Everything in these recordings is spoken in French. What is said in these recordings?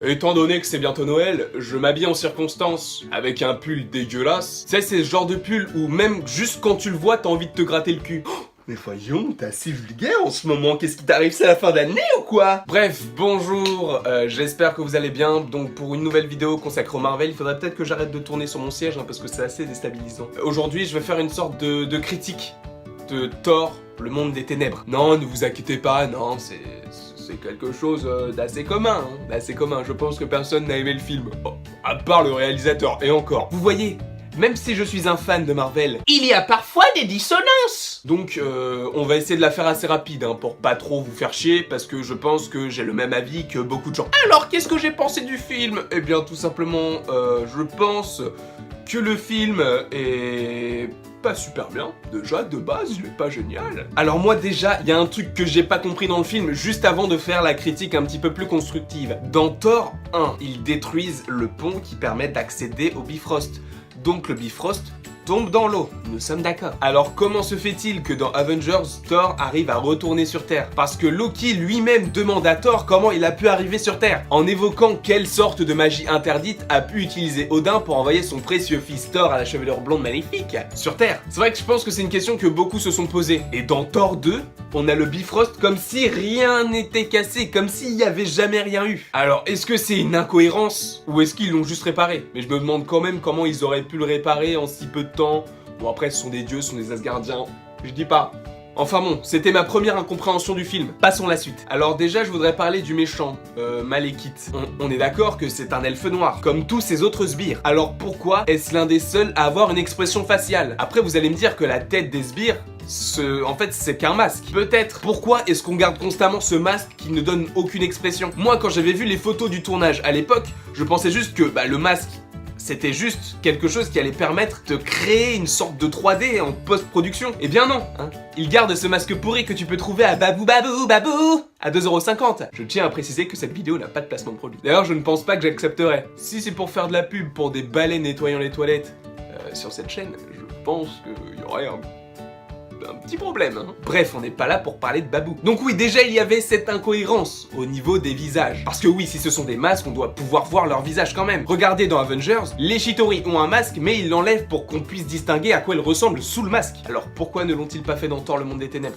Étant donné que c'est bientôt Noël, je m'habille en circonstance, avec un pull dégueulasse. Tu sais, c'est ce genre de pull où même juste quand tu le vois, t'as envie de te gratter le cul. Oh, mais voyons, t'es assez vulgaire en ce moment, qu'est-ce qui t'arrive, c'est la fin de l'année ou quoi? Bref, bonjour, j'espère que vous allez bien. Donc pour une nouvelle vidéo consacrée au Marvel, il faudrait peut-être que j'arrête de tourner sur mon siège, parce que c'est assez déstabilisant. Aujourd'hui, je vais faire une sorte de critique de Thor, le monde des ténèbres. Non, ne vous inquiétez pas, non, c'est quelque chose d'assez commun, d'assez commun. Je pense que personne n'a aimé le film, à part le réalisateur, et encore. Vous voyez, même si je suis un fan de Marvel, il y a parfois des dissonances. Donc, on va essayer de la faire assez rapide, pour pas trop vous faire chier, parce que je pense que j'ai le même avis que beaucoup de gens. Alors, qu'est-ce que j'ai pensé du film? Eh bien, tout simplement, je pense que le film est pas super bien. Déjà, de base, il est pas génial. Alors moi, déjà, il y a un truc que j'ai pas compris dans le film, juste avant de faire la critique un petit peu plus constructive. Dans Thor 1, ils détruisent le pont qui permet d'accéder au Bifrost. Donc le Bifrost tombe dans l'eau, nous sommes d'accord. Alors comment se fait-il que dans Avengers, Thor arrive à retourner sur Terre? Parce que Loki lui-même demande à Thor comment il a pu arriver sur Terre, en évoquant quelle sorte de magie interdite a pu utiliser Odin pour envoyer son précieux fils Thor à la chevelure blonde magnifique sur Terre. C'est vrai que je pense que c'est une question que beaucoup se sont posées. Et dans Thor 2, on a le Bifrost comme si rien n'était cassé, comme s'il n'y avait jamais rien eu. Alors est-ce que c'est une incohérence ou est-ce qu'ils l'ont juste réparé? Mais je me demande quand même comment ils auraient pu le réparer en si peu de temps. Bon après ce sont des dieux, ce sont des Asgardiens, je dis pas. Enfin bon, c'était ma première incompréhension du film. Passons à la suite. Alors déjà je voudrais parler du méchant, Malekith. On est d'accord que c'est un elfe noir, comme tous ces autres sbires. Alors pourquoi est-ce l'un des seuls à avoir une expression faciale? Après vous allez me dire que la tête des sbires, en fait c'est qu'un masque. Peut-être. Pourquoi est-ce qu'on garde constamment ce masque qui ne donne aucune expression? Moi quand j'avais vu les photos du tournage à l'époque, je pensais juste que le masque, c'était juste quelque chose qui allait permettre de créer une sorte de 3D en post-production. Eh bien non, Il garde ce masque pourri que tu peux trouver à Babou à 2,50 €. Je tiens à préciser que cette vidéo n'a pas de placement de produit. D'ailleurs, je ne pense pas que j'accepterai. Si c'est pour faire de la pub pour des balais nettoyant les toilettes sur cette chaîne, je pense qu'il y aurait un petit problème. Bref, on n'est pas là pour parler de Babou. Donc oui, déjà il y avait cette incohérence au niveau des visages. Parce que oui, si ce sont des masques, on doit pouvoir voir leur visage quand même. Regardez dans Avengers, les Chitauri ont un masque, mais ils l'enlèvent pour qu'on puisse distinguer à quoi ils ressemblent sous le masque. Alors pourquoi ne l'ont-ils pas fait dans Thor, le monde des ténèbres?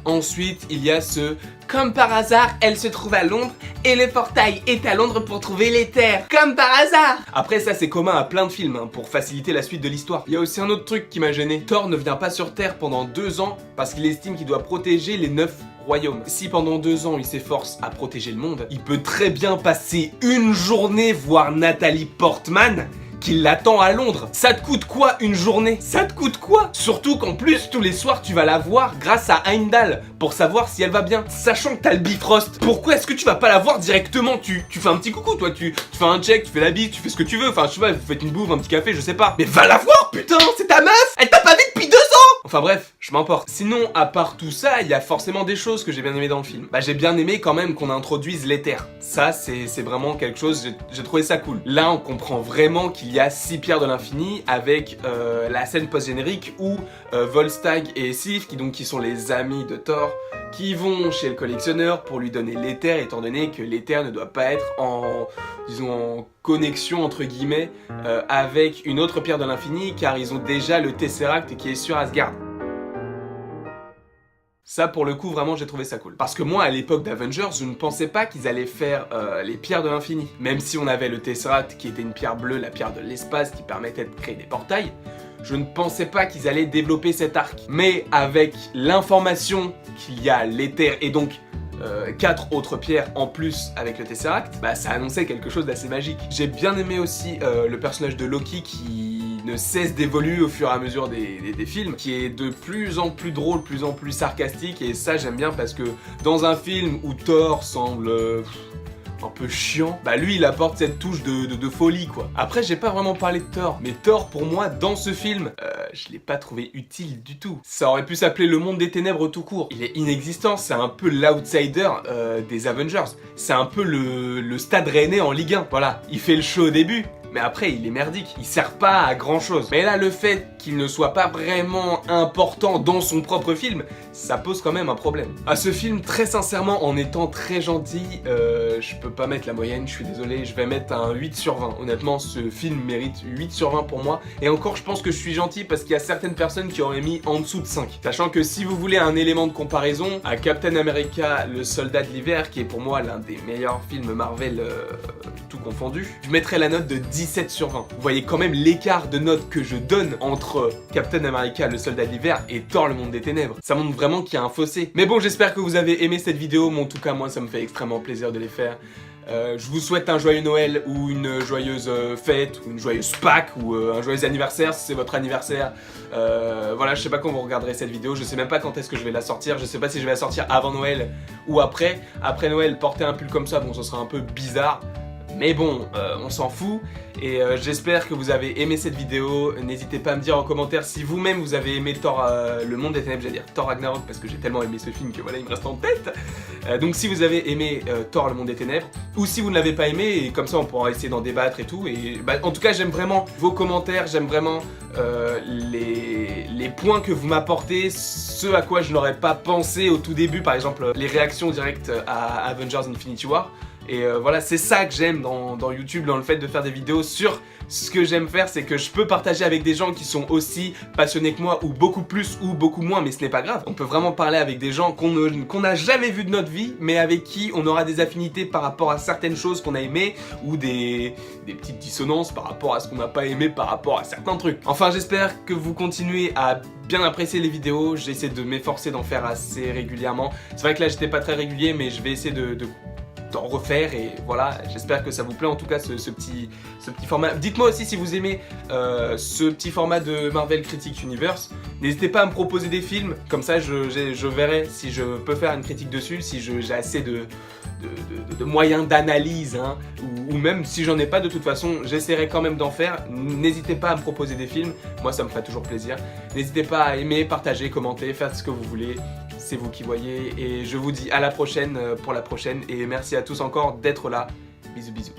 Ensuite, il y a ce « Comme par hasard, elle se trouve à Londres et le portail est à Londres pour trouver l'éther. Comme par hasard !» Après ça, c'est commun à plein de films, pour faciliter la suite de l'histoire. Il y a aussi un autre truc qui m'a gêné. Thor ne vient pas sur Terre pendant 2 ans parce qu'il estime qu'il doit protéger les 9 royaumes. Si pendant 2 ans, il s'efforce à protéger le monde, il peut très bien passer une journée voir Nathalie Portman qui l'attend à Londres. Ça te coûte quoi une journée? Ça te coûte quoi? Surtout qu'en plus, tous les soirs, tu vas la voir grâce à Heimdall pour savoir si elle va bien. Sachant que t'as le Bifrost, pourquoi est-ce que tu vas pas la voir directement? Tu fais un petit coucou, toi, tu fais un check, tu fais la bise, tu fais ce que tu veux. Enfin, je sais pas, vous faites une bouffe, un petit café, je sais pas. Mais va la voir, putain, c'est ta meuf! Elle t'a pas vu depuis 2 ans! Enfin bref, je m'emporte. Sinon, à part tout ça, il y a forcément des choses que j'ai bien aimé dans le film. J'ai bien aimé quand même qu'on introduise l'éther. Ça, c'est vraiment quelque chose, j'ai trouvé ça cool. Là, on comprend vraiment qu'il y a 6 pierres de l'infini avec la scène post-générique où Volstagg et Sif, qui sont les amis de Thor, qui vont chez le collectionneur pour lui donner l'éther, étant donné que l'éther ne doit pas être en connexion entre guillemets avec une autre pierre de l'infini, car ils ont déjà le Tesseract qui est sur Asgard. Ça, pour le coup, vraiment, j'ai trouvé ça cool. Parce que moi, à l'époque d'Avengers, je ne pensais pas qu'ils allaient faire les pierres de l'infini. Même si on avait le Tesseract, qui était une pierre bleue, la pierre de l'espace, qui permettait de créer des portails, je ne pensais pas qu'ils allaient développer cet arc. Mais avec l'information qu'il y a l'éther et donc 4 autres pierres en plus avec le Tesseract, ça annonçait quelque chose d'assez magique. J'ai bien aimé aussi le personnage de Loki qui ne cesse d'évoluer au fur et à mesure des films, qui est de plus en plus drôle, plus en plus sarcastique, et ça j'aime bien parce que dans un film où Thor semble un peu chiant, lui il apporte cette touche de folie quoi. Après j'ai pas vraiment parlé de Thor, mais Thor pour moi dans ce film, je l'ai pas trouvé utile du tout. Ça aurait pu s'appeler le monde des ténèbres tout court. Il est inexistant, c'est un peu l'outsider des Avengers. C'est un peu le Stade Rennais en Ligue 1, voilà. Il fait le show au début, mais après il est merdique, il sert pas à grand chose. Mais là le fait qu'il ne soit pas vraiment important dans son propre film, ça pose quand même un problème. À ce film, très sincèrement, en étant très gentil, je peux pas mettre la moyenne, je suis désolé, je vais mettre un 8 sur 20. Honnêtement, ce film mérite 8 sur 20 pour moi, et encore je pense que je suis gentil parce qu'il y a certaines personnes qui auraient mis en dessous de 5. Sachant que si vous voulez un élément de comparaison, à Captain America, le soldat de l'hiver, qui est pour moi l'un des meilleurs films Marvel tout confondu, je mettrais la note de 17 sur 20. Vous voyez quand même l'écart de notes que je donne entre Captain America, le soldat de l'hiver, et Thor, le monde des ténèbres. Ça montre vraiment qu'il y a un fossé. Mais bon, j'espère que vous avez aimé cette vidéo, mais en tout cas moi ça me fait extrêmement plaisir de les faire. Je vous souhaite un joyeux Noël ou une joyeuse fête ou une joyeuse Pâques ou un joyeux anniversaire si c'est votre anniversaire. Voilà, je sais pas quand vous regarderez cette vidéo, je sais même pas quand est-ce que je vais la sortir, je sais pas si je vais la sortir avant Noël ou après. Après Noël, porter un pull comme ça, bon, ce sera un peu bizarre. Mais bon, on s'en fout, et j'espère que vous avez aimé cette vidéo. N'hésitez pas à me dire en commentaire si vous-même vous avez aimé Thor, le monde des ténèbres, j'allais dire Thor Ragnarok parce que j'ai tellement aimé ce film que voilà, il me reste en tête. Donc si vous avez aimé Thor, le monde des ténèbres, ou si vous ne l'avez pas aimé, et comme ça on pourra essayer d'en débattre et tout. Et bah, en tout cas j'aime vraiment vos commentaires, j'aime vraiment les points que vous m'apportez, ce à quoi je n'aurais pas pensé au tout début, par exemple les réactions directes à Avengers Infinity War. Et voilà, c'est ça que j'aime dans YouTube, dans le fait de faire des vidéos sur ce que j'aime faire, c'est que je peux partager avec des gens qui sont aussi passionnés que moi, ou beaucoup plus, ou beaucoup moins, mais ce n'est pas grave. On peut vraiment parler avec des gens qu'on n'a jamais vus de notre vie, mais avec qui on aura des affinités par rapport à certaines choses qu'on a aimées, ou des petites dissonances par rapport à ce qu'on n'a pas aimé par rapport à certains trucs. Enfin, j'espère que vous continuez à bien apprécier les vidéos, j'essaie de m'efforcer d'en faire assez régulièrement. C'est vrai que là j'étais pas très régulier, mais je vais essayer d'en refaire, et voilà, j'espère que ça vous plaît en tout cas ce petit format. Dites-moi aussi si vous aimez ce petit format de Marvel Critic Universe. N'hésitez pas à me proposer des films, comme ça je verrai si je peux faire une critique dessus, si j'ai assez de moyens d'analyse, hein, ou même si j'en ai pas, de toute façon j'essaierai quand même d'en faire. N'hésitez pas à me proposer des films, moi ça me ferait toujours plaisir. N'hésitez pas à aimer, partager, commenter, faire ce que vous voulez. C'est vous qui voyez, et je vous dis à la prochaine pour la prochaine, et merci à tous encore d'être là. Bisous bisous.